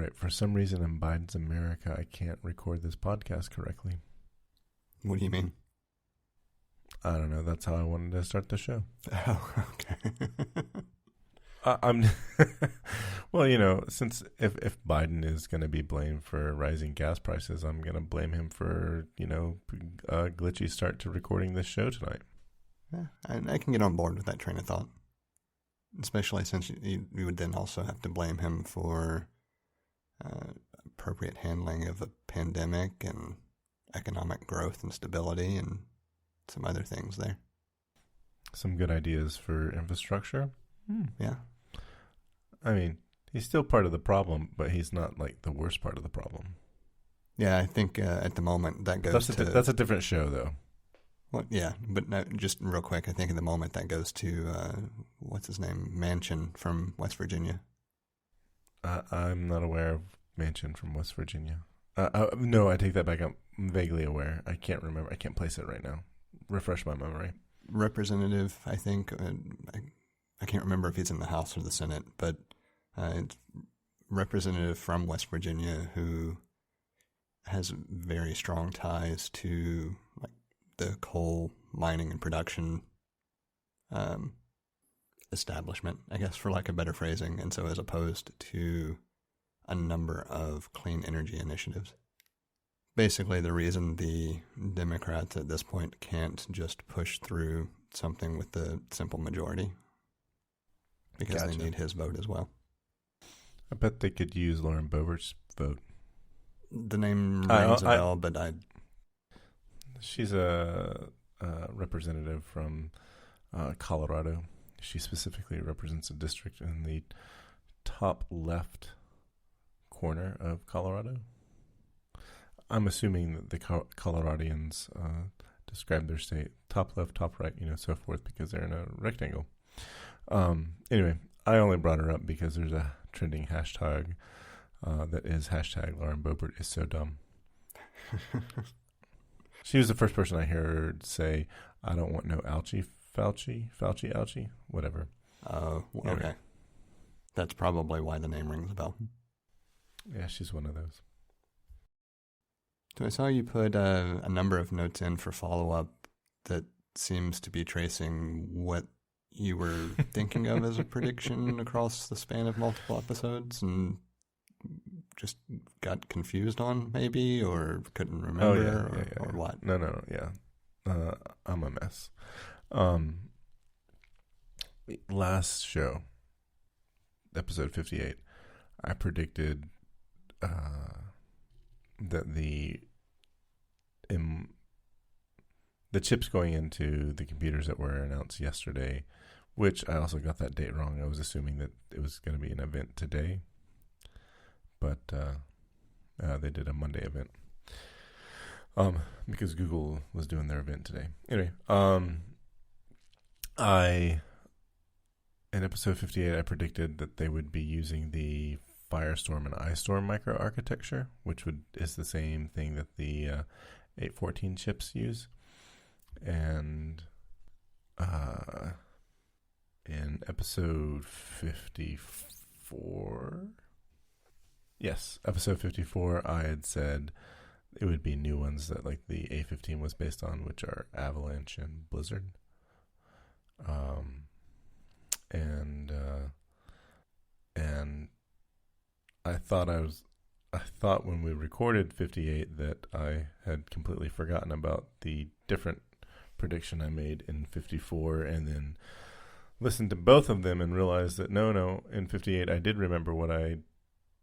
right. For some reason in Biden's America, I can't record this podcast correctly. What do you mean? I don't know. That's how I wanted to start the show. Oh, okay. I'm well, since if Biden is going to be blamed for rising gas prices, I'm going to blame him for, a glitchy start to recording this show tonight. Yeah, I can get on board with that train of thought, especially since you would then also have to blame him for appropriate handling of a pandemic and economic growth and stability and some other things there. Some good ideas for infrastructure. Yeah. I mean, he's still part of the problem, but he's not like the worst part of the problem. Yeah, I think at the moment that goes that's a different show, though. Well, yeah, but no, just real quick, I think at the moment that goes to, what's his name, Manchin from West Virginia. I'm not aware of Manchin from West Virginia. No, I take that back. I'm vaguely aware. I can't remember. I can't place it right now. Refresh my memory. Representative, I think. I can't remember if he's in the House or the Senate, but it's representative from West Virginia who has very strong ties to like the coal mining and production establishment, I guess, for lack of better phrasing, and so as opposed to a number of clean energy initiatives. Basically, the reason the Democrats at this point can't just push through something with the simple majority, because they need his vote as well. I bet they could use Lauren Boebert's vote. The name rings a bell, but she's a representative from Colorado. She specifically represents a district in the top left corner of Colorado. I'm assuming that the Coloradians describe their state top left, top right, so forth, because they're in a rectangle. Anyway, I only brought her up because there's a trending hashtag that is hashtag Lauren Boebert is so dumb. She was the first person I heard say, I don't want no Fauci, ouchie, whatever. Oh, okay. That's probably why the name rings a bell. Yeah, she's one of those. So I saw you put a number of notes in for follow-up that seems to be tracing what you were thinking of as a prediction across the span of multiple episodes and just got confused on, maybe, or couldn't remember, or what? No, yeah. I'm a mess. Last show, episode 58, I predicted that the chips going into the computers that were announced yesterday, which I also got that date wrong. I was assuming that it was going to be an event today, but they did a Monday event because Google was doing their event today. Anyway, in episode 58, I predicted that they would be using the Firestorm and iStorm microarchitecture, which is the same thing that the 814 chips use. And in episode 54, episode 54, I had said it would be new ones that like the A15 was based on, which are Avalanche and Blizzard. And I thought when we recorded 58 that I had completely forgotten about the different prediction I made in 54, and then listened to both of them and realized that no, in 58 I did remember what I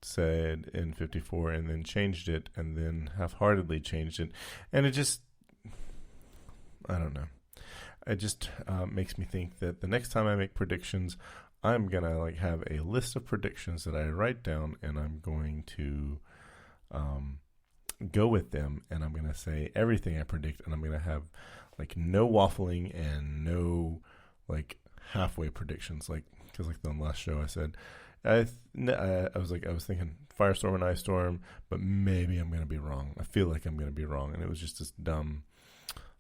said in 54 and then changed it, and then half-heartedly changed it, and it just, I don't know. It just makes me think that the next time I make predictions, I'm going to have a list of predictions that I write down, and I'm going to go with them, and I'm going to say everything I predict, and I'm going to have no waffling and no halfway predictions, because the last show I said I was thinking Firestorm and Ice Storm, but maybe I'm going to be wrong. I feel like I'm going to be wrong, and it was just this dumb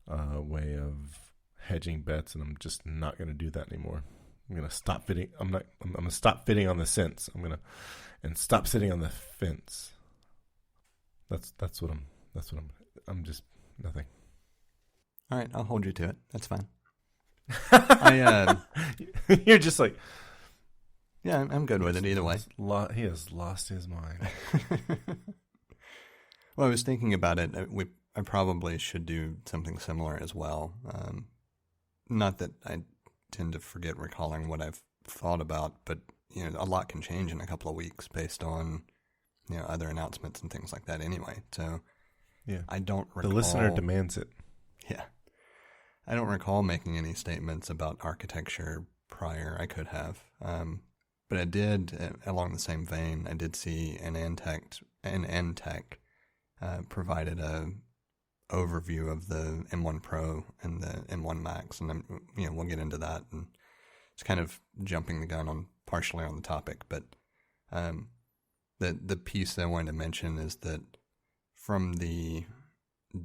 way of hedging bets, and I'm just not going to do that anymore. I'm gonna stop fitting. I'm gonna stop fitting on the fence. And stop sitting on the fence. That's what I'm just nothing. All right, I'll hold you to it. That's fine. You're just like, yeah, I'm good with it either way. He has lost his mind. Well, I was thinking about it. I probably should do something similar as well. Not that I tend to forget recalling what I've thought about, but a lot can change in a couple of weeks based on other announcements and things like that. Anyway, so yeah, I don't recall. The listener demands it. Yeah, I don't recall making any statements about architecture prior. I could have, but I did. Along the same vein, I did see an NTech provided a overview of the M1 Pro and the M1 Max, and then we'll get into that. And it's kind of jumping the gun partially on the topic, but the piece that I wanted to mention is that from the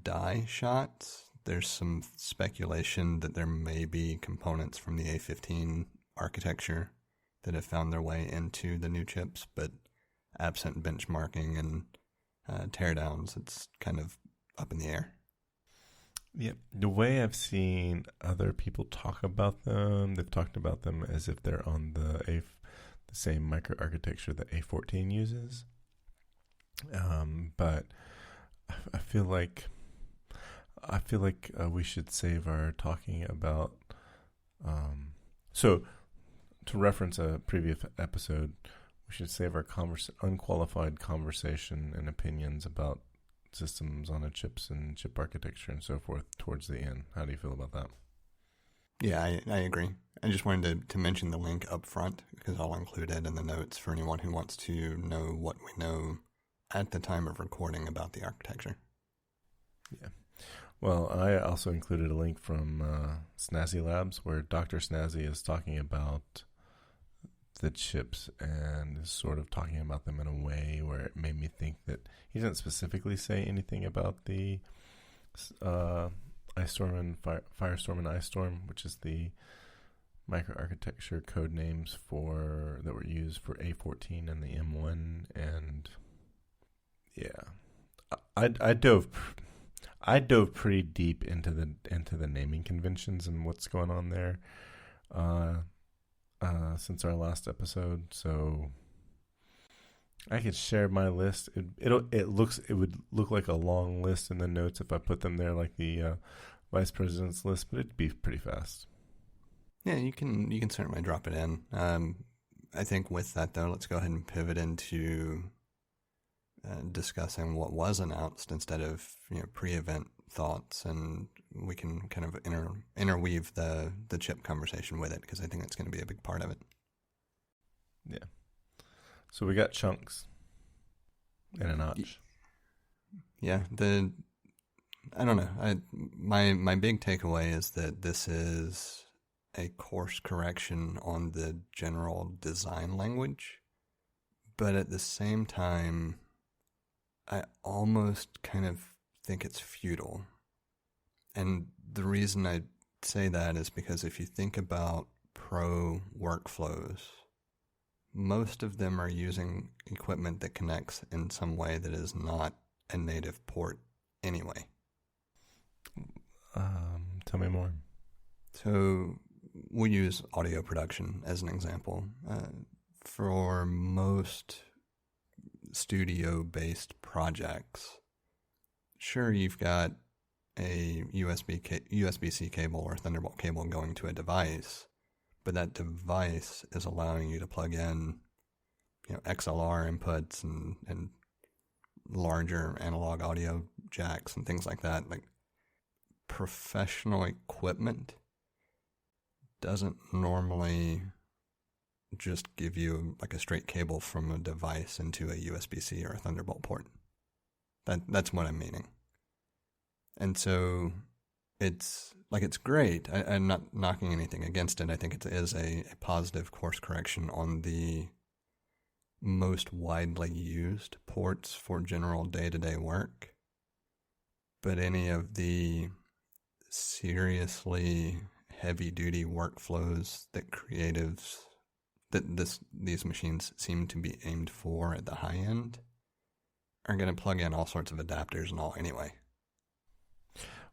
die shots, there's some speculation that there may be components from the A15 architecture that have found their way into the new chips, but absent benchmarking and teardowns, it's kind of up in the air. Yeah, the way I've seen other people talk about them, they've talked about them as if they're on the same microarchitecture that A14 uses. But I feel like we should save our talking about. So, to reference a previous episode, we should save our unqualified conversation and opinions about systems on a chips and chip architecture and so forth towards the end. How do you feel about that? Yeah, I agree. I just wanted to mention the link up front because I'll include it in the notes for anyone who wants to know what we know at the time of recording about the architecture. Yeah. Well, I also included a link from Snazzy Labs where Dr. Snazzy is talking about the chips and is sort of talking about them in a way where it made me think that he didn't specifically say anything about the iStorm and Firestorm and iStorm, which is the microarchitecture code names that were used for A14 and the M1. And yeah, I dove pretty deep into the naming conventions and what's going on there since our last episode, so I could share my list. It would look like a long list in the notes if I put them there, like the vice president's list, but it'd be pretty fast. Yeah, you can certainly drop it in. I think with that though, let's go ahead and pivot into discussing what was announced instead of pre-event thoughts, and we can kind of interweave the chip conversation with it because I think it's going to be a big part of it. Yeah. So we got chunks and a notch. Yeah. I don't know. My big takeaway is that this is a course correction on the general design language, but at the same time, I almost kind of think it's futile. And the reason I say that is because if you think about pro workflows, most of them are using equipment that connects in some way that is not a native port anyway. Tell me more. So we'll use audio production as an example. For most studio-based projects, sure, you've got a USB-C cable or Thunderbolt cable going to a device, but that device is allowing you to plug in, XLR inputs and larger analog audio jacks and things like that. Like, professional equipment doesn't normally just give you like a straight cable from a device into a USB-C or a Thunderbolt port. That's what I'm meaning. And so it's great. I'm not knocking anything against it. I think it is a positive course correction on the most widely used ports for general day-to-day work. But any of the seriously heavy-duty workflows that these machines seem to be aimed for at the high end are going to plug in all sorts of adapters and all anyway.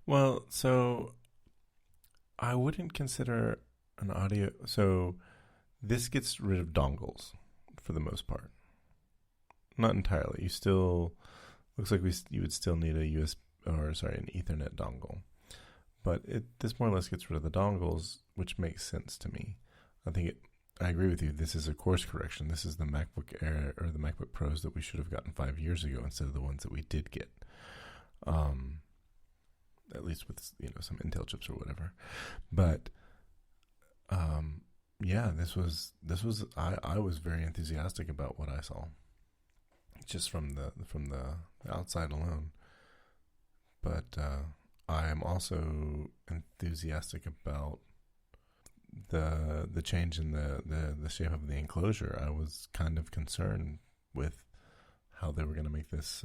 Well, so I wouldn't consider an audio. So this gets rid of dongles for the most part. Not entirely. You still looks like you would still need an Ethernet dongle. But this more or less gets rid of the dongles, which makes sense to me. I agree with you. This is a course correction. This is the MacBook Air or the MacBook Pros that we should have gotten 5 years ago instead of the ones that we did get. At least with some Intel chips or whatever. But yeah, this was I was very enthusiastic about what I saw, just from the outside alone. But I am also enthusiastic about the change in the shape of the enclosure. I was kind of concerned with how they were going to make this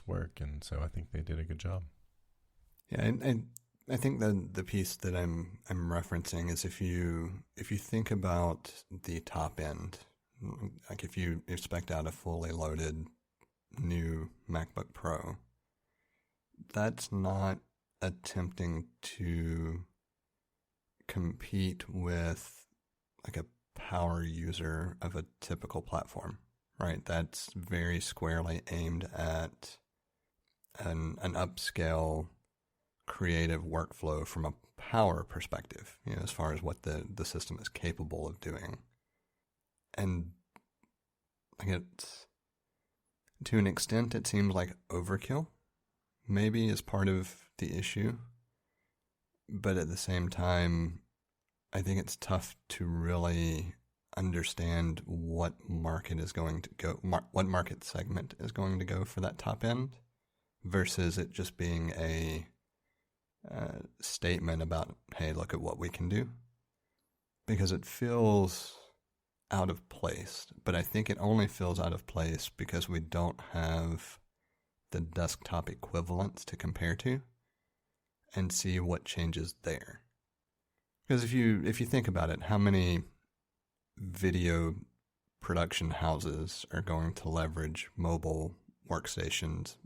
work, and so I think they did a good job. Yeah, and I think the piece that I'm referencing is if you think about the top end, like if you spec'd out a fully loaded new MacBook Pro, that's not attempting to compete with like a power user of a typical platform, right? That's very squarely aimed at an upscale creative workflow from a power perspective, as far as what the system is capable of doing. And to an extent, it seems like overkill maybe is part of the issue. But at the same time, I think it's tough to really understand what market is going to go, what market segment is going to go for that top end, versus it just being a statement about, hey, look at what we can do. Because it feels out of place, but I think it only feels out of place because we don't have the desktop equivalents to compare to and see what changes there. Because if you think about it, how many video production houses are going to leverage mobile workstations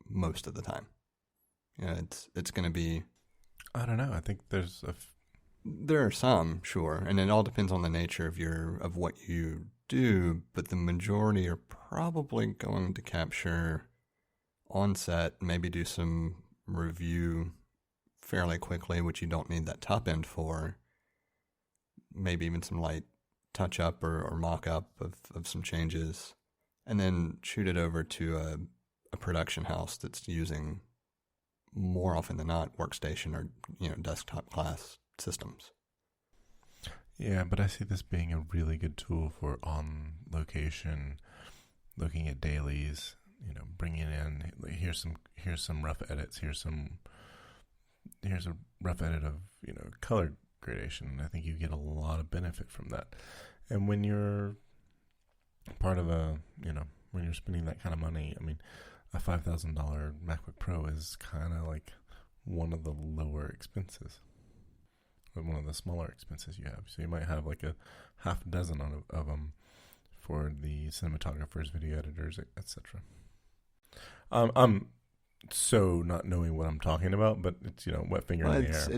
most of the time? It's going to be... I don't know. I think there are some, sure, and it all depends on the nature of what you do, but the majority are probably going to capture on-set, maybe do some review fairly quickly, which you don't need that top end for, maybe even some light touch-up or mock-up of some changes, and then shoot it over to a production house that's using, more often than not, workstation or desktop class systems. Yeah, but I see this being a really good tool for on location, looking at dailies, bringing in, here's some rough edits, here's a rough edit of color gradation. I think you get a lot of benefit from that. And when you're part of when you're spending that kind of money, I mean, a $5,000 MacBook Pro is kind of like one of the lower expenses, or one of the smaller expenses you have. So you might have like a half dozen of them for the cinematographers, video editors, etc. I'm so not knowing what I'm talking about, but it's wet finger in the air.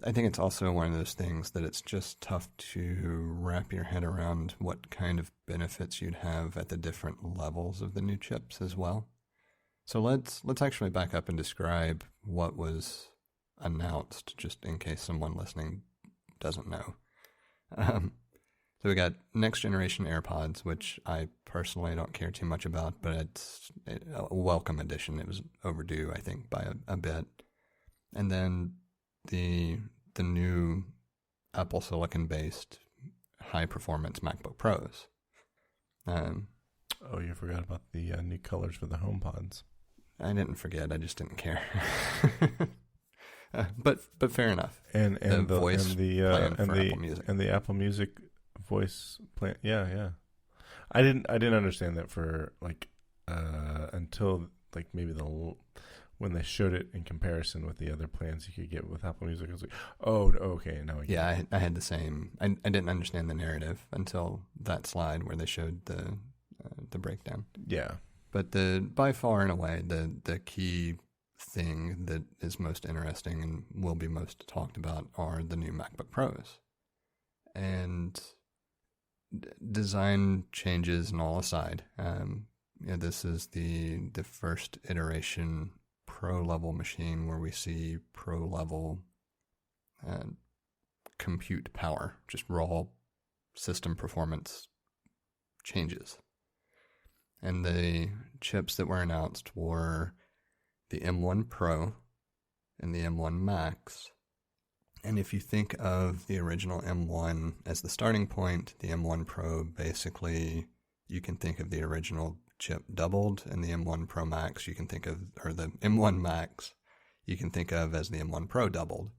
I think it's also one of those things that it's just tough to wrap your head around what kind of benefits you'd have at the different levels of the new chips as well. So let's actually back up and describe what was announced, just in case someone listening doesn't know. So we got next generation AirPods, which I personally don't care too much about, but it's a welcome addition. It was overdue, I think, by a bit. And then the new Apple Silicon based high performance MacBook Pros. Oh, you forgot about the new colors for the HomePods. I didn't forget. I just didn't care. But fair enough. And the voice and the Apple Music voice plan. Yeah. I didn't understand that for until maybe when they showed it in comparison with the other plans you could get with Apple Music, I was like, oh, okay, now I get it. I had the same. I didn't understand the narrative until that slide where they showed the breakdown. Yeah. But by far and away, the key thing that is most interesting and will be most talked about are the new MacBook Pros. And design changes and all aside, this is the first iteration Pro-level machine where we see Pro-level compute power, just raw system performance changes. And the chips that were announced were the M1 Pro and the M1 Max. And if you think of the original M1 as the starting point, the M1 Pro basically, you can think of the original chip doubled, and the M1 Pro Max you can think of, or the M1 Max you can think of as the M1 Pro doubled.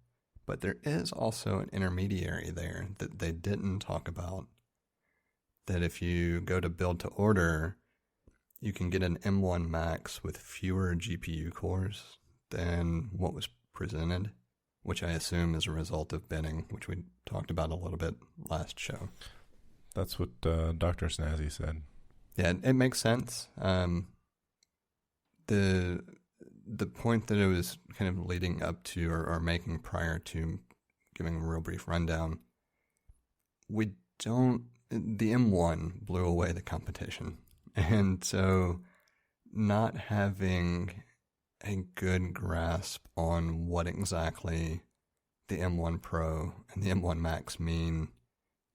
But there is also an intermediary there that they didn't talk about, that if you go to build to order, you can get an M1 Max with fewer GPU cores than what was presented, which I assume is a result of binning, which we talked about a little bit last show. That's what Dr. Snazzy said. Yeah, it makes sense. The point that it was kind of leading up to or making prior to giving a real brief rundown, the M1 blew away the competition. And so not having a good grasp on what exactly the M1 Pro and the M1 Max mean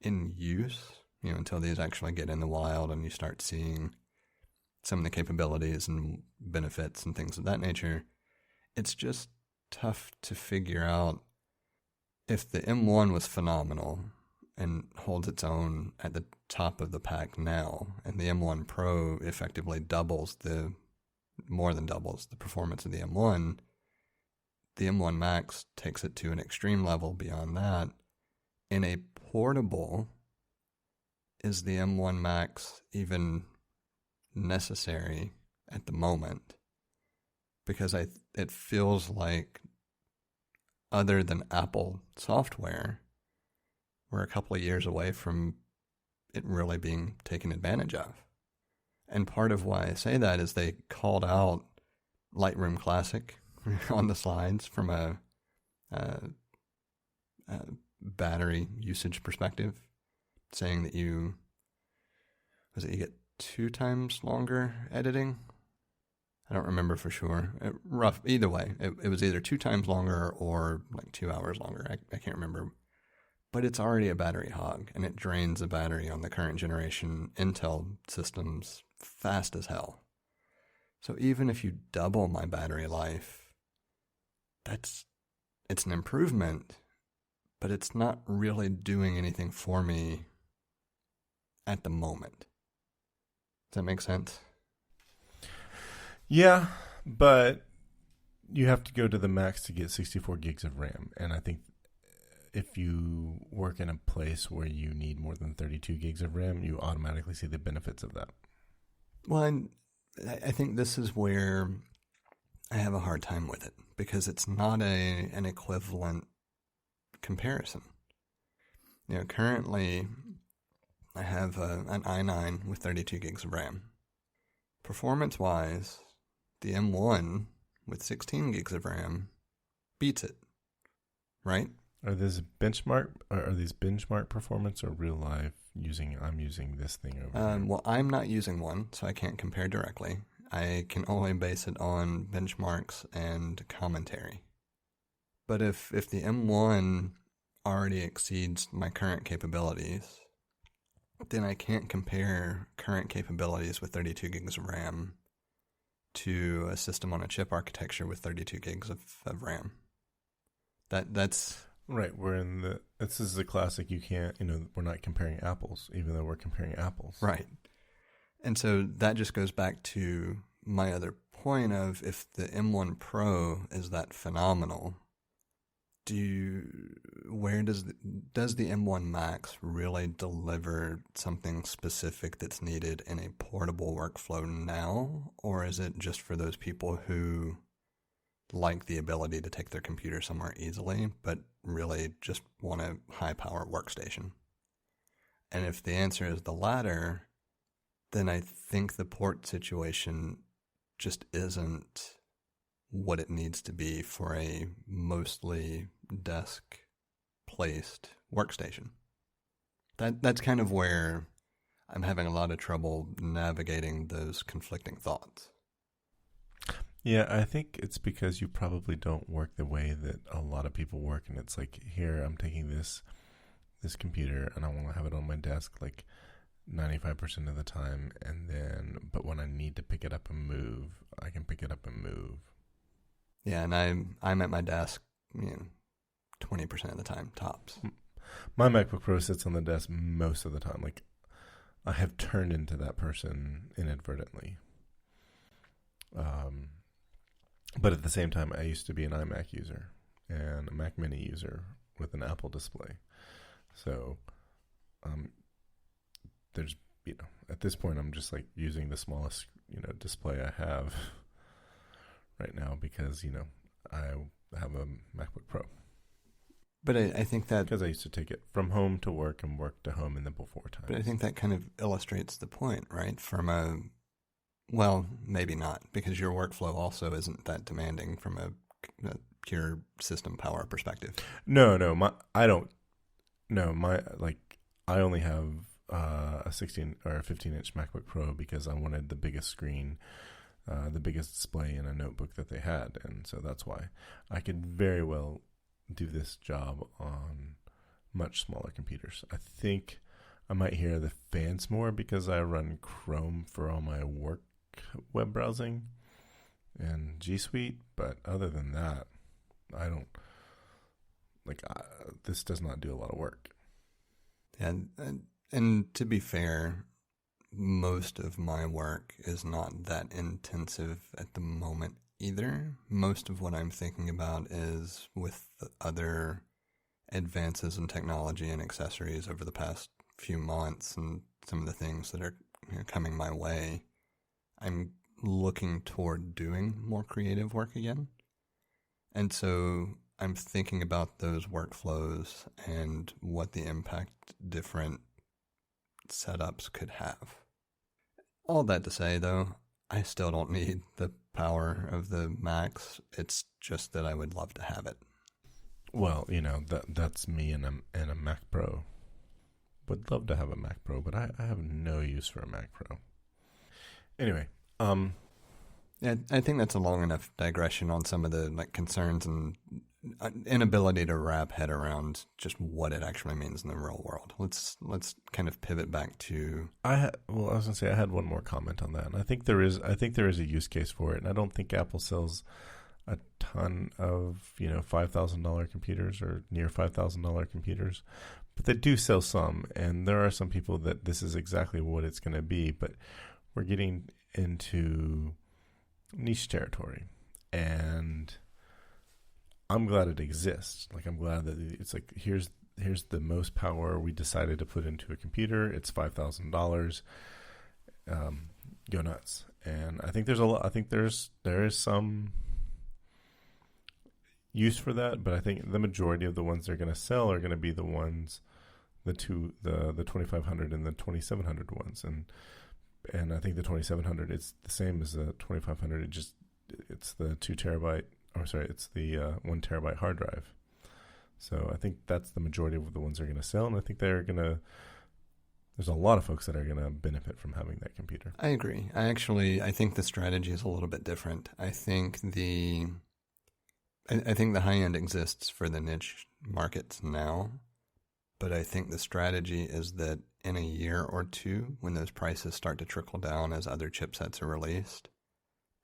in use, until these actually get in the wild and you start seeing some of the capabilities and benefits and things of that nature, it's just tough to figure out if the M1 was phenomenal and holds its own at the top of the pack now, and the M1 Pro effectively more than doubles the performance of the M1, the M1 Max takes it to an extreme level beyond that. In a portable, is the M1 Max even necessary at the moment? Because it feels like, other than Apple software, we're a couple of years away from it really being taken advantage of. And part of why I say that is they called out Lightroom Classic on the slides from a battery usage perspective, saying that you get 2 times longer editing? I don't remember for sure. Either way, it was either 2 times longer or like 2 hours longer. I can't remember. But it's already a battery hog, and it drains the battery on the current generation Intel systems fast as hell. So even if you double my battery life, it's an improvement, but it's not really doing anything for me at the moment. Does that make sense? Yeah, but you have to go to the max to get 64 gigs of RAM. And I think if you work in a place where you need more than 32 gigs of RAM, you automatically see the benefits of that. Well, I think this is where I have a hard time with it, because it's not an equivalent comparison. Currently I have an i9 with 32 gigs of RAM. Performance-wise, the M1 with 16 gigs of RAM beats it, right? Are these benchmark performance or real life I'm using this thing over here? Well, I'm not using one, so I can't compare directly. I can only base it on benchmarks and commentary. But if the M1 already exceeds my current capabilities, then I can't compare current capabilities with 32 gigs of RAM to a system on a chip architecture with 32 gigs of RAM. That's right. This is a classic. You can't, we're not comparing apples, even though we're comparing apples. Right. And so that just goes back to my other point of, if the M1 Pro is that phenomenal, where does the M1 Max really deliver something specific that's needed in a portable workflow now? Or is it just for those people who like the ability to take their computer somewhere easily, but really just want a high-power workstation. And if the answer is the latter, then I think the port situation just isn't what it needs to be for a mostly desk-placed workstation. That's kind of where I'm having a lot of trouble navigating those conflicting thoughts. Yeah, I think it's because you probably don't work the way that a lot of people work, and it's like, here, I'm taking this computer and I want to have it on my desk like 95% of the time, but when I need to pick it up and move, I can pick it up and move. Yeah, and I'm at my desk, 20% of the time, tops. My MacBook Pro sits on the desk most of the time. Like, I have turned into that person inadvertently. But at the same time, I used to be an iMac user and a Mac Mini user with an Apple display. So, there's, at this point, I'm just like using the smallest, display I have right now because, I have a MacBook Pro. But I think that... Because I used to take it from home to work and work to home and then before time. But I think that kind of illustrates the point, right? Well, maybe not, because your workflow also isn't that demanding from a pure system power perspective. No, I only have a 16 or a 15-inch MacBook Pro because I wanted the biggest screen, the biggest display in a notebook that they had, and so that's why I could very well do this job on much smaller computers. I think I might hear the fans more because I run Chrome for all my work web browsing and G Suite, but other than that, I don't this does not do a lot of work. And to be fair, most of my work is not that intensive at the moment either. Most of what I'm thinking about is with the other advances in technology and accessories over the past few months and some of the things that are coming my way. I'm looking toward doing more creative work again. And so I'm thinking about those workflows and what the impact different setups could have. All that to say, though, I still don't need the power of the Macs. It's just that I would love to have it. Well, that's me and a Mac Pro. Would love to have a Mac Pro, but I have no use for a Mac Pro. Anyway, yeah, I think that's a long enough digression on some of the concerns and inability to wrap head around just what it actually means in the real world. Let's kind of pivot back to. I was gonna say I had one more comment on that, and I think there is a use case for it, and I don't think Apple sells a ton of $5,000 computers or near $5,000 computers, but they do sell some, and there are some people that this is exactly what it's going to be, but we're getting into niche territory, and I'm glad it exists. I'm glad that it's here's the most power we decided to put into a computer. It's $5,000. Go nuts. And I think there is some use for that, but I think the majority of the ones they're going to sell are going to be the ones, the 2500 and the 2700 ones, and I think the 2700 it's the same as the 2500. It's the 2 terabyte. It's the 1 terabyte hard drive. So I think that's the majority of the ones they're going to sell, and I think there's a lot of folks that are going to benefit from having that computer. I agree. I think the strategy is a little bit different. I think the high end exists for the niche markets now, but I think the strategy is that in a year or two, when those prices start to trickle down as other chipsets are released,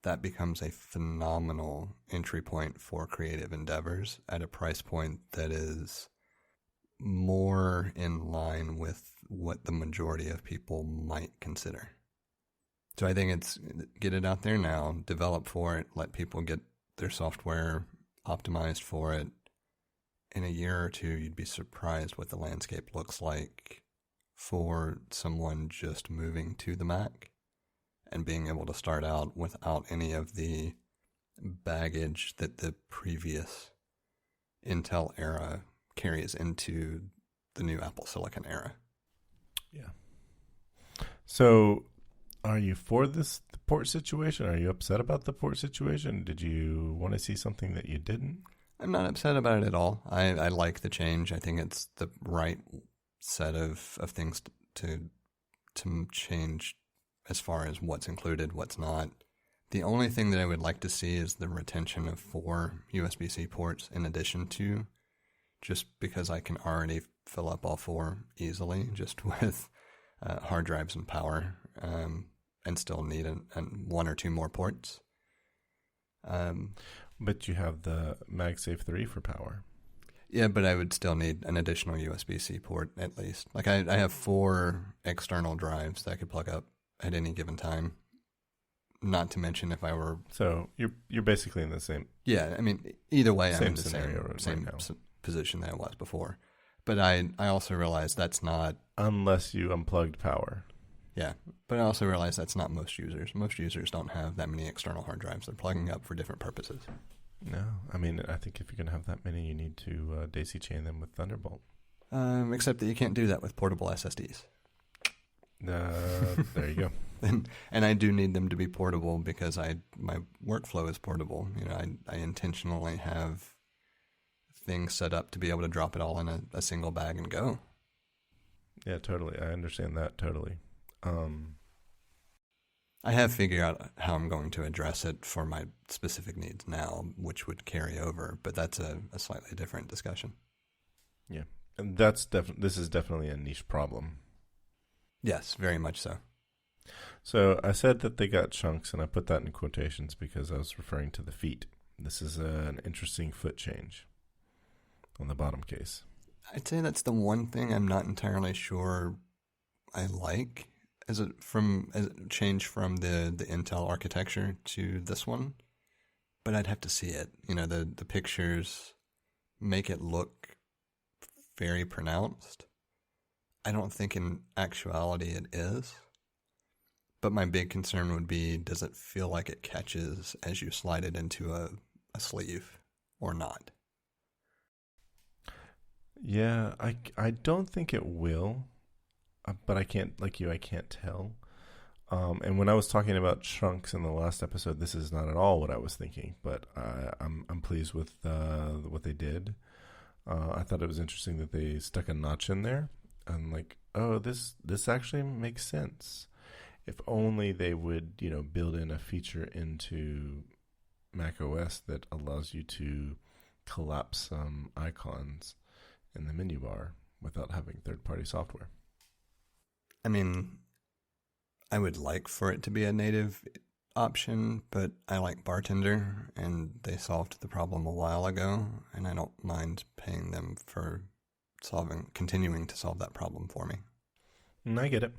that becomes a phenomenal entry point for creative endeavors at a price point that is more in line with what the majority of people might consider. So I think it's get it out there now, develop for it, let people get their software optimized for it. In a year or two, you'd be surprised what the landscape looks like for someone just moving to the Mac and being able to start out without any of the baggage that the previous Intel era carries into the new Apple Silicon era. Yeah. So, are you for the port situation? Are you upset about the port situation? Did you want to see something that you didn't? I'm not upset about it at all. I like the change. I think it's the right set of things to change as far as what's included, what's not. The only thing that I would like to see is the retention of 4 USB-C ports in addition to, just because I can already fill up all 4 easily just with hard drives and power, and still need 1 or 2 more ports. But you have the MagSafe 3 for power. Yeah, but I would still need an additional USB-C port at least. Like I have 4 external drives that I could plug up at any given time. Not to mention if I were... So you're basically in the same... Yeah, I mean, either way, I'm in the same right position that I was before. But I also realize that's not... Unless you unplugged power. Yeah, but I also realize that's not most users. Most users don't have that many external hard drives. They're plugging up for different purposes. No, I mean, I think if you're going to have that many, you need to daisy chain them with Thunderbolt. Except that you can't do that with portable SSDs. There you go. And I do need them to be portable because my workflow is portable. You know, I intentionally have things set up to be able to drop it all in a single bag and go. Yeah, totally. I understand that totally. I have figured out how I'm going to address it for my specific needs now, which would carry over, but that's a slightly different discussion. Yeah, and this is definitely a niche problem. Yes, very much so. So I said that they got chunks, and I put that in quotations because I was referring to the feet. This is an interesting foot change on the bottom case. I'd say that's the one thing I'm not entirely sure I like as a change from the Intel architecture to this one. But I'd have to see it. You know, the pictures make it look very pronounced. I don't think in actuality it is. But my big concern would be, does it feel like it catches as you slide it into a sleeve or not? Yeah, I don't think it will, but I can't, like you, I can't tell. And when I was talking about chunks in the last episode, this is not at all what I was thinking, but I'm pleased with what they did. I thought it was interesting that they stuck a notch in there. I'm like, oh, this actually makes sense. If only they would, build in a feature into Mac OS that allows you to collapse some icons in the menu bar without having third-party software. I mean, I would like for it to be a native option, but I like Bartender, and they solved the problem a while ago, and I don't mind paying them for continuing to solve that problem for me. And I get it,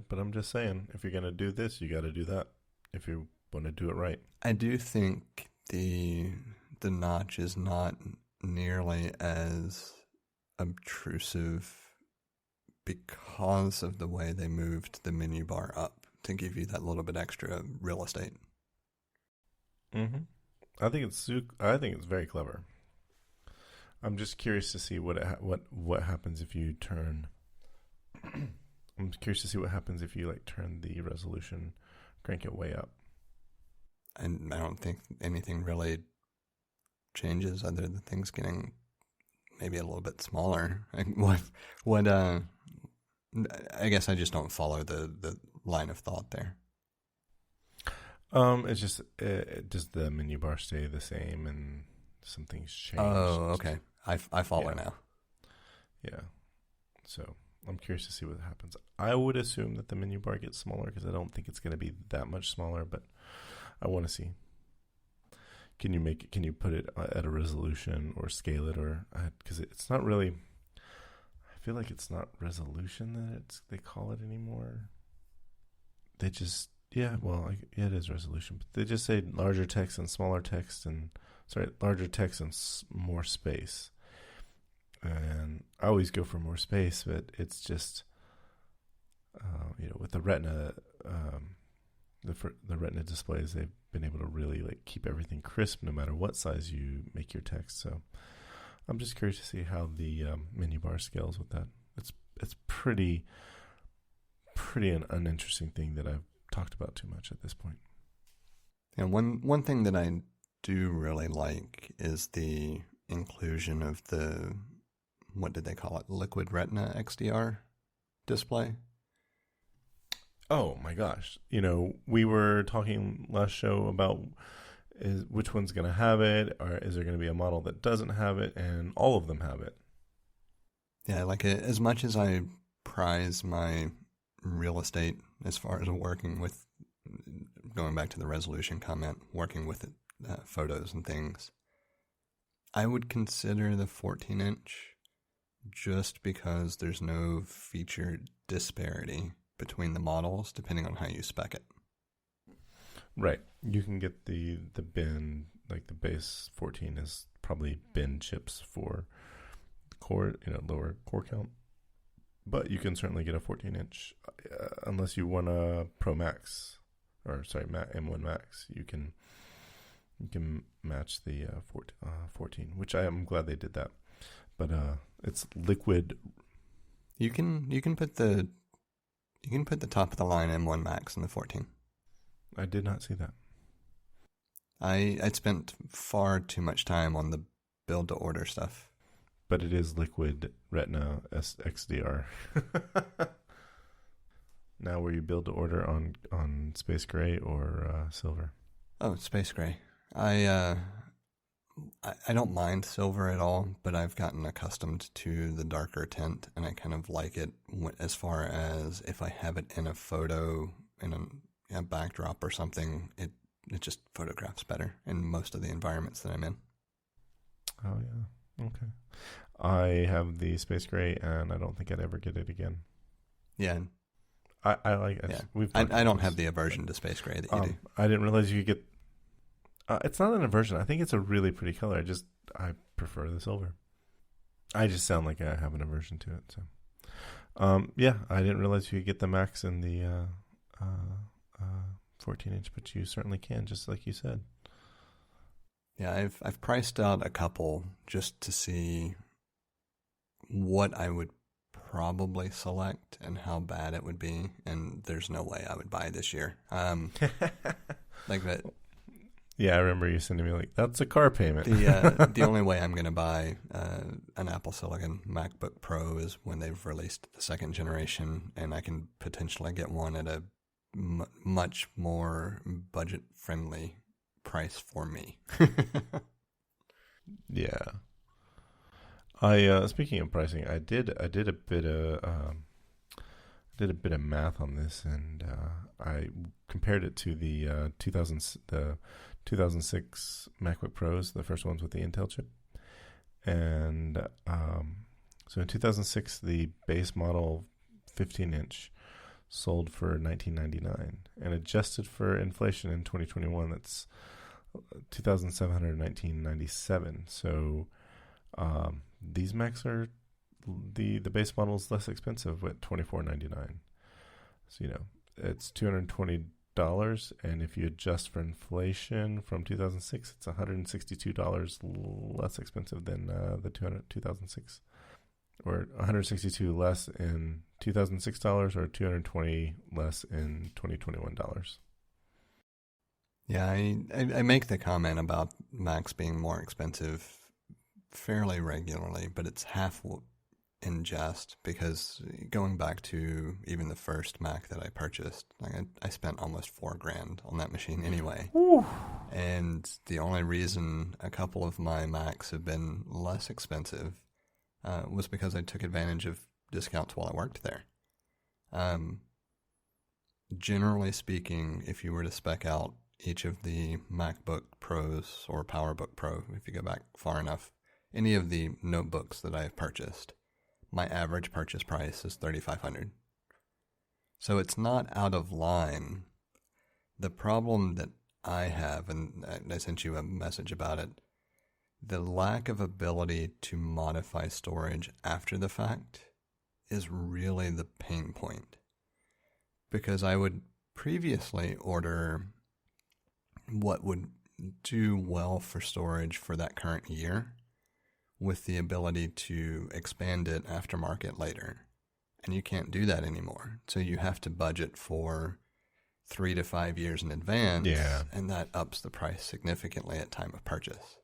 but I'm just saying, if you're going to do this, you got to do that, if you want to do it right. I do think the notch is not nearly as obtrusive because of the way they moved the menu bar up to give you that little bit extra real estate. Mm-hmm. I think it's very clever. I'm just curious to see what happens if you turn. I'm curious to see what happens if you turn the resolution, crank it way up. And I don't think anything really changes other than things getting maybe a little bit smaller. I guess I just don't follow the line of thought there. It's just does the menu bar stay the same and some things change? Oh, okay. I follow now. Yeah. So I'm curious to see what happens. I would assume that the menu bar gets smaller because I don't think it's going to be that much smaller, but I want to see. Can you put it at a resolution or scale it, or because it's not really, I feel like it's not resolution that they call it anymore. They just, it is resolution, but they just say larger text and smaller text larger text and more space. And I always go for more space, but it's just, with the Retina the Retina displays, they've been able to really like keep everything crisp no matter what size you make your text. So I'm just curious to see how the menu bar scales with that. It's pretty an uninteresting thing that I've talked about too much at this point. And one thing that I do really like is the inclusion of the, what did they call it, Liquid Retina XDR display. Oh my gosh. We were talking last show about which one's going to have it, or is there going to be a model that doesn't have it, and all of them have it. Yeah, like as much as I prize my real estate as far as working with, going back to the resolution comment, working with photos and things, I would consider the 14-inch just because there's no feature disparity between the models depending on how you spec it. Right. You can get the bin, like the base 14 is probably bin chips for core, lower core count. But you can certainly get a 14-inch unless you want a Pro Max, or sorry, M1 Max. You can match the 14, which I am glad they did that. But it's liquid. You can put the top of the line M1 Max in the 14. I did not see that. I spent far too much time on the build to order stuff. But it is Liquid Retina XDR. Now, were you build to order on Space Gray or Silver? Oh, Space Gray. I don't mind silver at all, but I've gotten accustomed to the darker tint, and I kind of like it as far as if I have it in a photo, in a backdrop or something, it just photographs better in most of the environments that I'm in. Oh, yeah. Okay. I have the Space Gray, and I don't think I'd ever get it again. Yeah. I like it. Yeah. I don't have the aversion to Space Gray that you do. I didn't realize you could get... it's not an aversion. I think it's a really pretty color. I prefer the silver. I just sound like I have an aversion to it. So, yeah, I didn't realize you could get the Max in the 14-inch, but you certainly can, just like you said. Yeah, I've priced out a couple just to see what I would probably select and how bad it would be, and there's no way I would buy this year. Like that. Yeah, I remember you sending me like, that's a car payment. The only way I'm going to buy an Apple Silicon MacBook Pro is when they've released the second generation, and I can potentially get one at a much more budget-friendly price for me. Yeah. I speaking of pricing, I did a bit of math on this, and I compared it to the 2006 MacBook Pros, the first ones with the Intel chip. And so in 2006, the base model 15-inch sold for $1,999, and adjusted for inflation in 2021, that's $2,719.97. So these Macs are the base model is less expensive at $2,499. So it's $220, and if you adjust for inflation from 2006, it's $162 less expensive than the 2006, or $162 less in $2006, or $220 less in 2021 dollars. Yeah, I make the comment about Macs being more expensive fairly regularly, but it's half in jest, because going back to even the first Mac that I purchased, like I spent almost $4,000 on that machine anyway. Woo. And the only reason a couple of my Macs have been less expensive was because I took advantage of discounts while I worked there. Generally speaking, if you were to spec out each of the MacBook Pros or PowerBook Pro, if you go back far enough, any of the notebooks that I have purchased, my average purchase price is $3,500. So it's not out of line. The problem that I have, and I sent you a message about it, the lack of ability to modify storage after the fact is really the pain point. Because I would previously order what would do well for storage for that current year with the ability to expand it aftermarket later. And you can't do that anymore. So you have to budget for 3 to 5 years in advance. Yeah. And that ups the price significantly at time of purchase.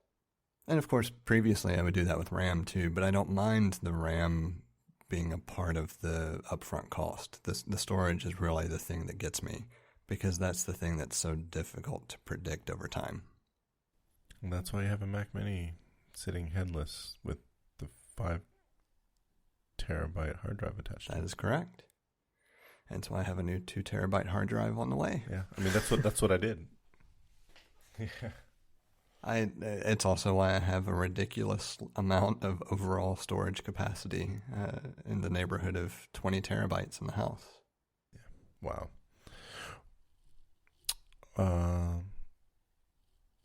And of course, previously I would do that with RAM too, but I don't mind the RAM being a part of the upfront cost. The storage is really the thing that gets me, because that's the thing that's so difficult to predict over time. And that's why you have a Mac Mini sitting headless with the 5 terabyte hard drive attached. That is correct. And so I have a new 2 terabyte hard drive on the way. Yeah, I mean that's what I did. Yeah. It's also why I have a ridiculous amount of overall storage capacity in the neighborhood of 20 terabytes in the house. Yeah. Wow.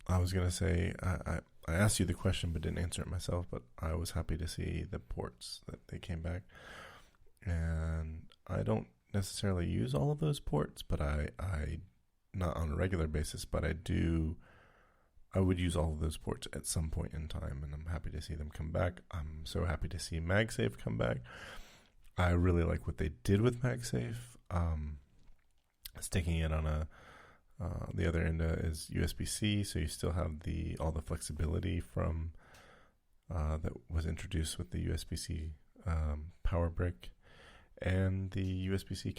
I was going to say, I asked you the question but didn't answer it myself, but I was happy to see the ports that they came back. And I don't necessarily use all of those ports, but I not on a regular basis, but I would use all of those ports at some point in time, and I'm happy to see them come back. I'm so happy to see MagSafe come back. I really like what they did with MagSafe. Sticking it on the other end is USB-C, so you still have all the flexibility from that was introduced with the USB-C power brick, and the USB-C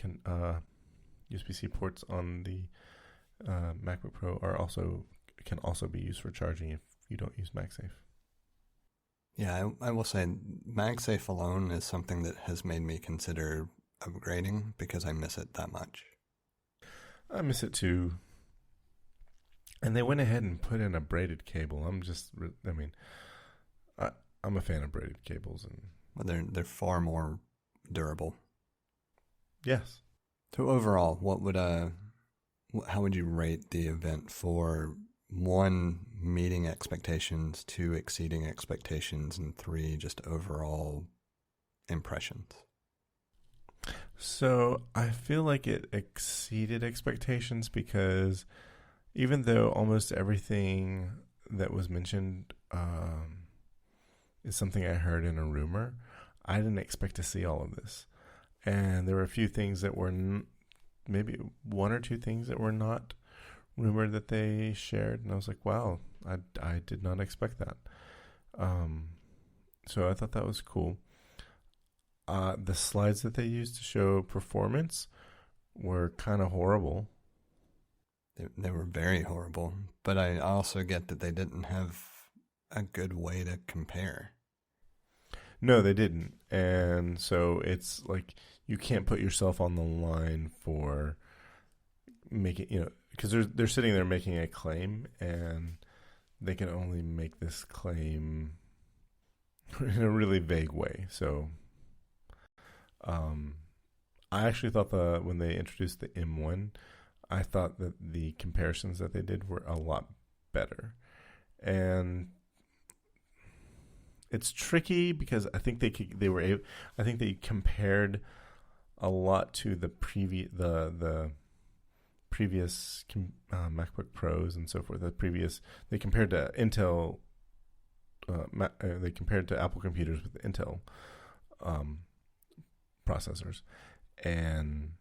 USB-C ports on the MacBook Pro can also be used for charging if you don't use MagSafe. Yeah, I will say MagSafe alone is something that has made me consider upgrading because I miss it that much. I miss it too. And they went ahead and put in a braided cable. I'm a fan of braided cables, and well, they're far more durable. Yes. So overall, how would you rate the event for 1, meeting expectations, 2, exceeding expectations, and 3, just overall impressions? So I feel like it exceeded expectations because even though almost everything that was mentioned is something I heard in a rumor, I didn't expect to see all of this. And there were a few things that were maybe 1 or 2 things that were not rumored that they shared, and I was like, wow, I did not expect that. So I thought that was cool. The slides that they used to show performance were kind of horrible. They were very horrible, but I also get that they didn't have a good way to compare. No, they didn't. And so it's like you can't put yourself on the line for making, because they're sitting there making a claim, and they can only make this claim in a really vague way. So I actually thought when they introduced the M1, I thought that the comparisons that they did were a lot better. And it's tricky because I think I think they compared a lot to the previous MacBook Pros and so forth. They compared to Intel. They compared to Apple computers with Intel processors, and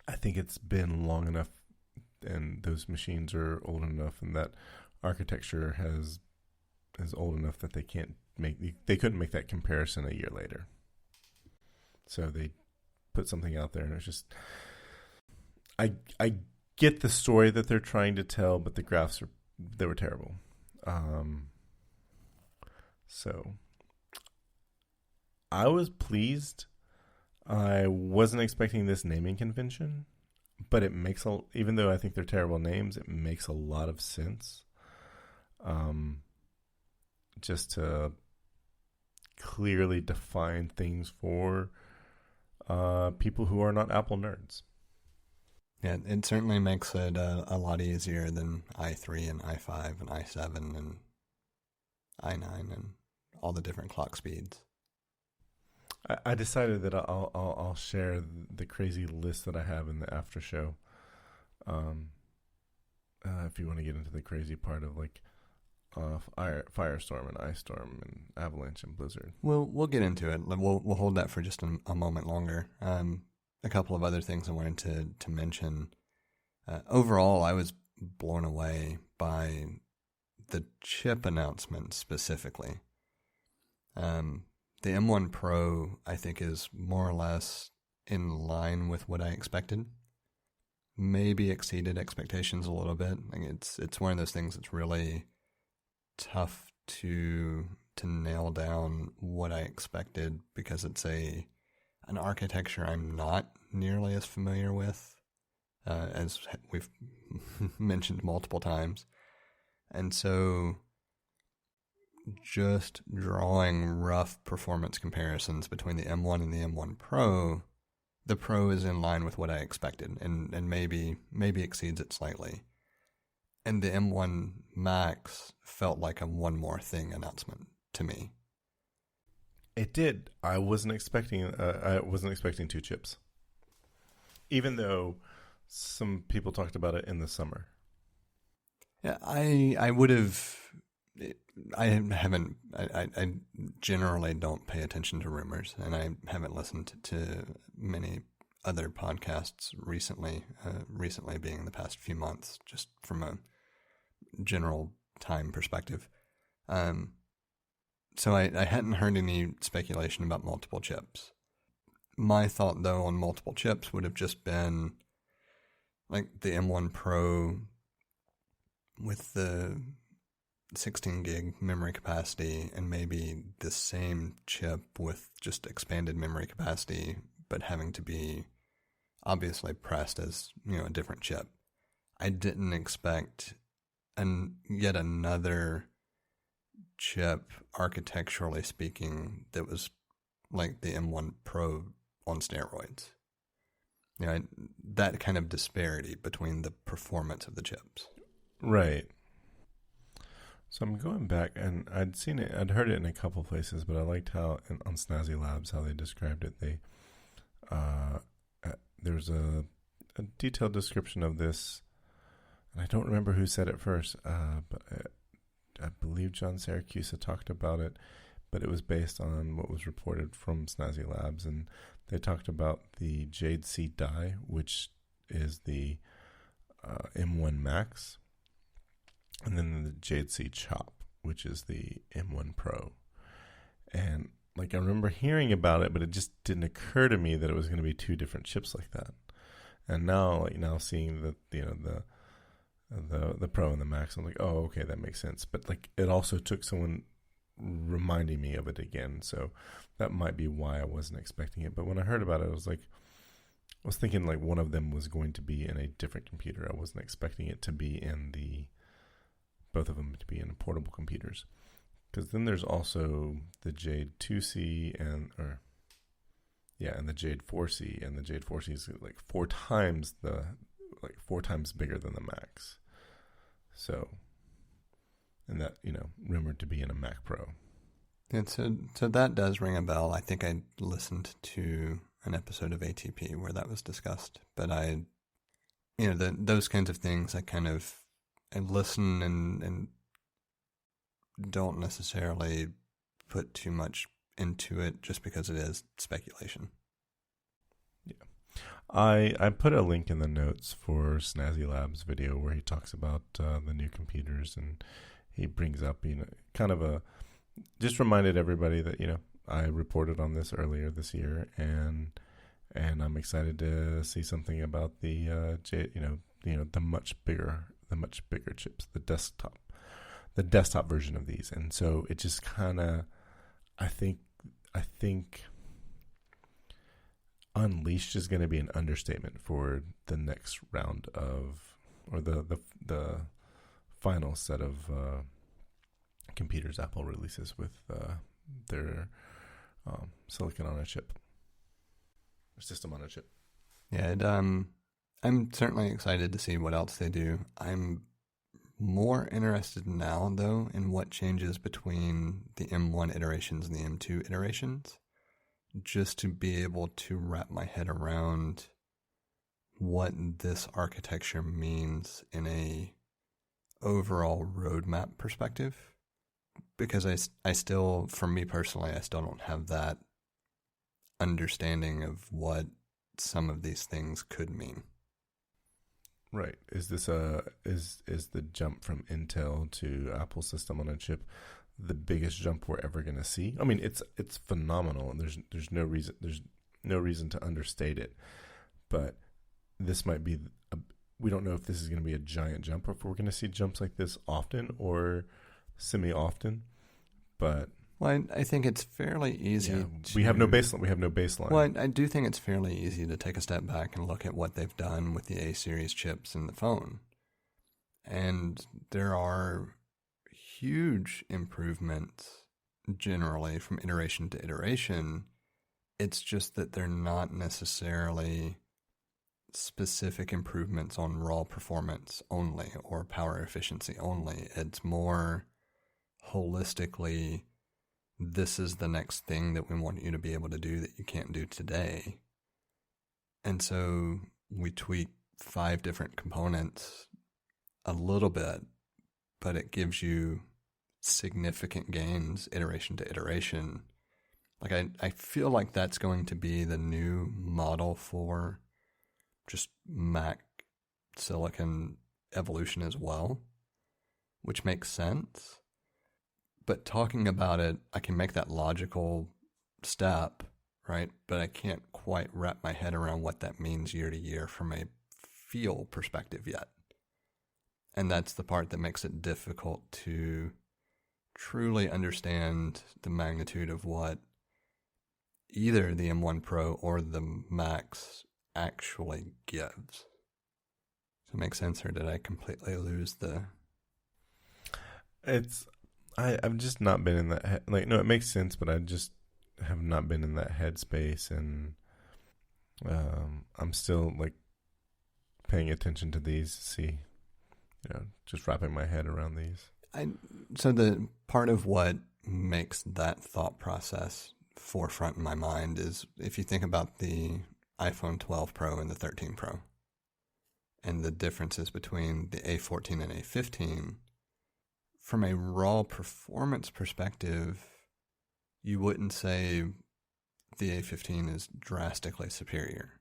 I think it's been long enough, and those machines are old enough, and that architecture is old enough that they couldn't make that comparison a year later. So they put something out there, and it's just I get the story that they're trying to tell, but the graphs were terrible. So I was pleased. I wasn't expecting this naming convention, but it makes even though I think they're terrible names, it makes a lot of sense. Just to clearly define things for people who are not Apple nerds. Yeah, it certainly makes it a lot easier than i3 and i5 and i7 and i9 and all the different clock speeds. I decided that I'll share the crazy list that I have in the after show Um, if you want to get into the crazy part of like firestorm and ice storm and avalanche and blizzard. We'll get into it. We'll hold that for just a moment longer. A couple of other things I wanted to mention. Overall, I was blown away by the chip announcement specifically. The M1 Pro, I think, is more or less in line with what I expected. Maybe exceeded expectations a little bit. Like it's one of those things that's really tough to nail down what I expected because it's an architecture I'm not nearly as familiar with as we've mentioned multiple times. And so just drawing rough performance comparisons between the M1 and the M1 Pro, the Pro is in line with what I expected and maybe exceeds it slightly. And the M1 Max felt like a one more thing announcement to me. It did. I wasn't expecting two chips, even though some people talked about it in the summer. Yeah, I would have. I haven't. I generally don't pay attention to rumors, and I haven't listened to many other podcasts recently. Recently being the past few months, just from a general time perspective. So I hadn't heard any speculation about multiple chips. My thought, though, on multiple chips would have just been like the M1 Pro with the 16 gig memory capacity and maybe the same chip with just expanded memory capacity, but having to be obviously pressed as, a different chip. I didn't expect yet another chip, architecturally speaking, that was like the M1 Pro on steroids. That kind of disparity between the performance of the chips. Right. So I'm going back, and I'd heard it in a couple places, but I liked how on Snazzy Labs how they described it. There's a detailed description of this, and I don't remember who said it first, but I believe John Syracuse had talked about it, but it was based on what was reported from Snazzy Labs, and they talked about the Jade C die, which is the M1 Max, and then the Jade C Chop, which is the M1 Pro. And I remember hearing about it, but it just didn't occur to me that it was going to be two different chips like that. And now seeing the Pro and the Max, I'm like, oh, okay, that makes sense. But it also took someone reminding me of it again, so that might be why I wasn't expecting it. But when I heard about it, I was thinking one of them was going to be in a different computer. I wasn't expecting it to be both of them to be in portable computers. Because then there's also the Jade 2C and the Jade 4C, and the Jade 4C is four times bigger than the Max. So, and that, rumored to be in a Mac Pro. And so that does ring a bell. I think I listened to an episode of ATP where that was discussed. But those kinds of things, I listen and don't necessarily put too much into it just because it is speculation. Yeah. I put a link in the notes for Snazzy Lab's video where he talks about the new computers, and he brings up, just reminded everybody that, I reported on this earlier this year, and I'm excited to see something about the the much bigger chips, the desktop version of these. And so it just kind of, I think unleashed is going to be an understatement for the next round of, or the final set of computers Apple releases with their silicon on a chip, or system on a chip. Yeah, I'm certainly excited to see what else they do. I'm more interested now, though, in what changes between the M1 iterations and the M2 iterations, just to be able to wrap my head around what this architecture means in a overall roadmap perspective, because I still, for me personally, I still don't have that understanding of what some of these things could mean. Right. Is this is the jump from Intel to Apple system on a chip the biggest jump we're ever going to see? I mean, it's phenomenal, and there's no reason to understate it. But this might be we don't know if this is going to be a giant jump, or if we're going to see jumps like this often or semi-often. But well, I think it's fairly easy. Yeah, we have no baseline. Well, I do think it's fairly easy to take a step back and look at what they've done with the A-series chips in the phone. And there are huge improvements generally from iteration to iteration. It's just that they're not necessarily specific improvements on raw performance only or power efficiency only. It's more holistically, this is the next thing that we want you to be able to do that you can't do today. And so we tweak 5 different components a little bit, but it gives you significant gains iteration to iteration. Like I feel like that's going to be the new model for just Mac silicon evolution as well, which makes sense. But talking about it, I can make that logical step, right? But I can't quite wrap my head around what that means year to year from a feel perspective yet. And that's the part that makes it difficult to truly understand the magnitude of what either the M1 Pro or the Max actually gives. Does it make sense, or did I completely lose the... I've just not been in that no, it makes sense, but I just have not been in that headspace, and I'm still like paying attention to these, just wrapping my head around these. So the part of what makes that thought process forefront in my mind is if you think about the iPhone 12 Pro and the 13 Pro and the differences between the A14 and A15, from a raw performance perspective, you wouldn't say the A15 is drastically superior.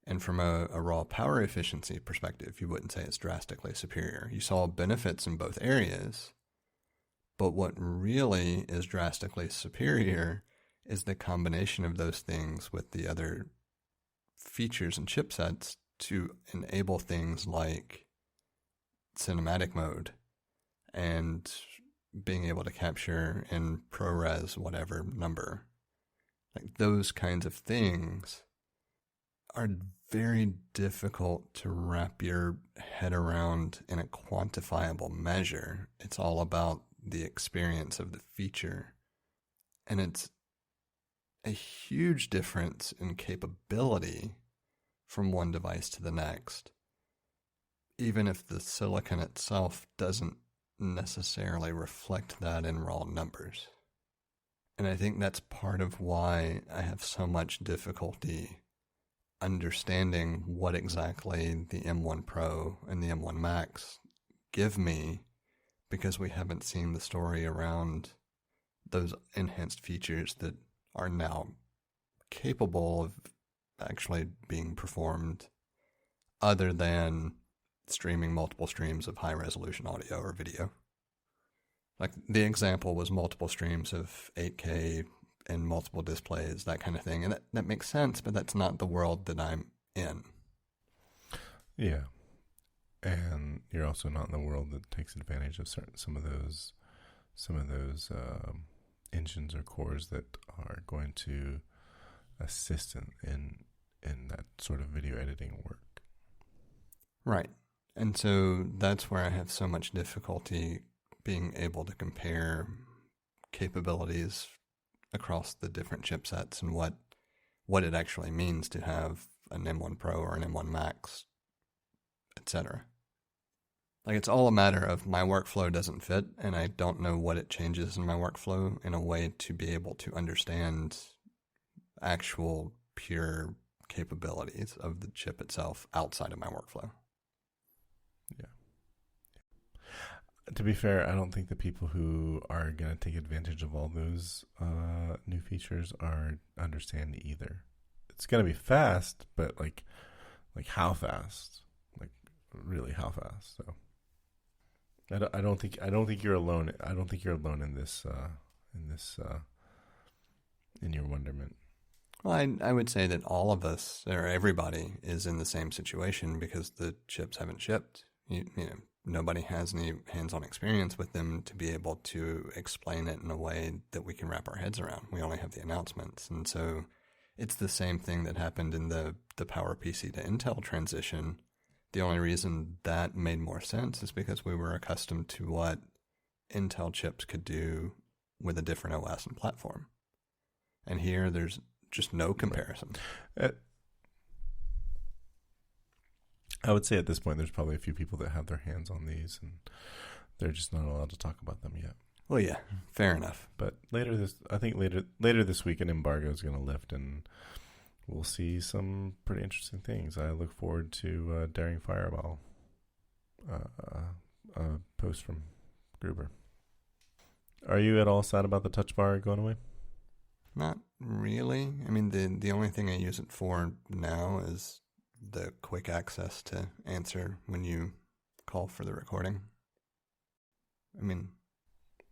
And from a raw power efficiency perspective, you wouldn't say it's drastically superior. You saw benefits in both areas, but what really is drastically superior is the combination of those things with the other features and chipsets to enable things like cinematic mode and being able to capture in ProRes whatever number. Like those kinds of things are very difficult to wrap your head around in a quantifiable measure. It's all about the experience of the feature. And it's a huge difference in capability from one device to the next, even if the silicon itself doesn't necessarily reflect that in raw numbers. And I think that's part of why I have so much difficulty understanding what exactly the M1 Pro and the M1 Max give me, because we haven't seen the story around those enhanced features that are now capable of actually being performed other than streaming multiple streams of high-resolution audio or video. Like the example was multiple streams of 8K and multiple displays, that kind of thing. And that makes sense, but that's not the world that I'm in. Yeah. And you're also not in the world that takes advantage of some of those engines or cores that are going to assist in that sort of video editing work. Right. And so that's where I have so much difficulty being able to compare capabilities across the different chipsets and what it actually means to have an M1 Pro or an M1 Max, etc. Like it's all a matter of my workflow doesn't fit, and I don't know what it changes in my workflow in a way to be able to understand actual pure capabilities of the chip itself outside of my workflow. Yeah. To be fair, I don't think the people who are going to take advantage of all those new features understand either. It's going to be fast, but like how fast? Like really how fast? So I don't think you're alone. I don't think you're alone in this in your wonderment. Well, I would say that all of us, or everybody, is in the same situation because the chips haven't shipped. You know, nobody has any hands-on experience with them to be able to explain it in a way that we can wrap our heads around. We only have the announcements. And so it's the same thing that happened in the PowerPC to Intel transition. The only reason that made more sense is because we were accustomed to what Intel chips could do with a different OS and platform. And here there's just no comparison. I would say at this point there's probably a few people that have their hands on these and they're just not allowed to talk about them yet. Well, yeah, fair enough. But later this week an embargo is going to lift and we'll see some pretty interesting things. I look forward to Daring Fireball, a post from Gruber. Are you at all sad about the touch bar going away? Not really. I mean, the only thing I use it for now is the quick access to answer when you call for the recording. I mean...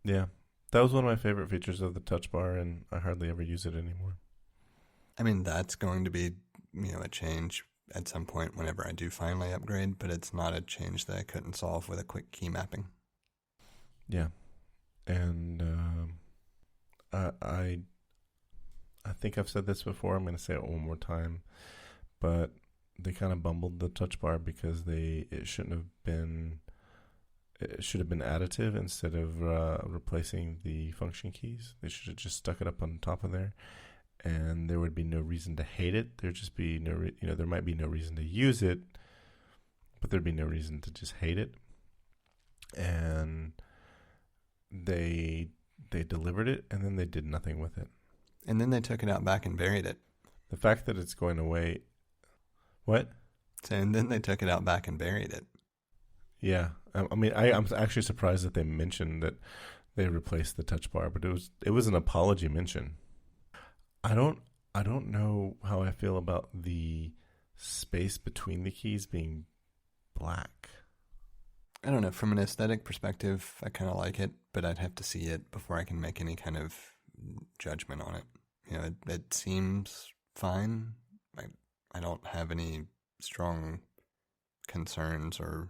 Yeah, that was one of my favorite features of the touch bar, and I hardly ever use it anymore. I mean, that's going to be, a change at some point whenever I do finally upgrade, but it's not a change that I couldn't solve with a quick key mapping. Yeah, and I think I've said this before. I'm going to say it one more time, but they kind of bumbled the touch bar because it should have been additive instead of replacing the function keys. They should have just stuck it up on top of there, and there would be no reason to hate it. There'd just be there might be no reason to use it, but there'd be no reason to just hate it. And they delivered it, and then they did nothing with it. And then they took it out back and buried it. The fact that it's going away... What? And then they took it out back and buried it. Yeah. I mean, I'm actually surprised that they mentioned that they replaced the touch bar, but it was an apology mention. I don't know how I feel about the space between the keys being black. I don't know. From an aesthetic perspective, I kind of like it, but I'd have to see it before I can make any kind of judgment on it. It seems fine. I don't have any strong concerns or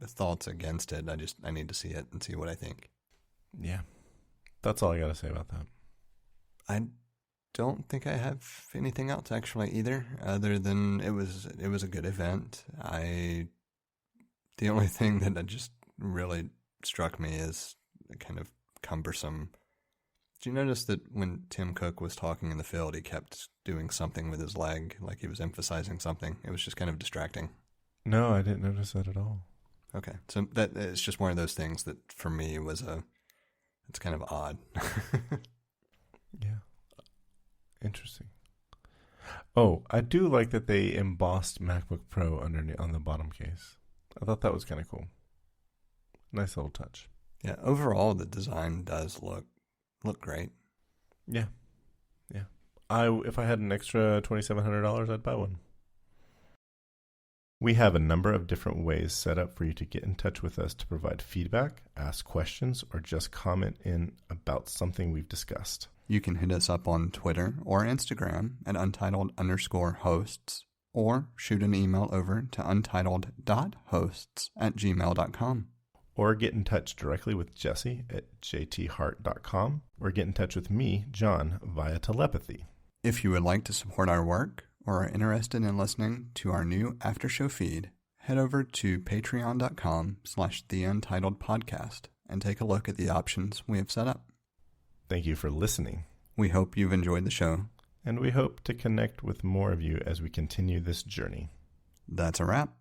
thoughts against it. I need to see it and see what I think. Yeah, that's all I got to say about that. I don't think I have anything else actually either, other than it was a good event. The only thing that just really struck me is kind of cumbersome. Did you notice that when Tim Cook was talking in the field, he kept doing something with his leg, like he was emphasizing something? It was just kind of distracting. No, I didn't notice that at all. Okay, so that it's just one of those things that for me it's kind of odd. Yeah, interesting. Oh, I do like that they embossed MacBook Pro underneath on the bottom case. I thought that was kind of cool. Nice little touch. Yeah, overall the design does look great. Yeah. If I had an extra $2,700, I'd buy one. We have a number of different ways set up for you to get in touch with us to provide feedback, ask questions, or just comment in about something we've discussed. You can hit us up on Twitter or Instagram at untitled_hosts, or shoot an email over to untitled.hosts@gmail.com. Or get in touch directly with Jesse at jthart.com, or get in touch with me, John, via telepathy. If you would like to support our work or are interested in listening to our new after-show feed, head over to patreon.com/theUntitledPodcast and take a look at the options we have set up. Thank you for listening. We hope you've enjoyed the show. And we hope to connect with more of you as we continue this journey. That's a wrap.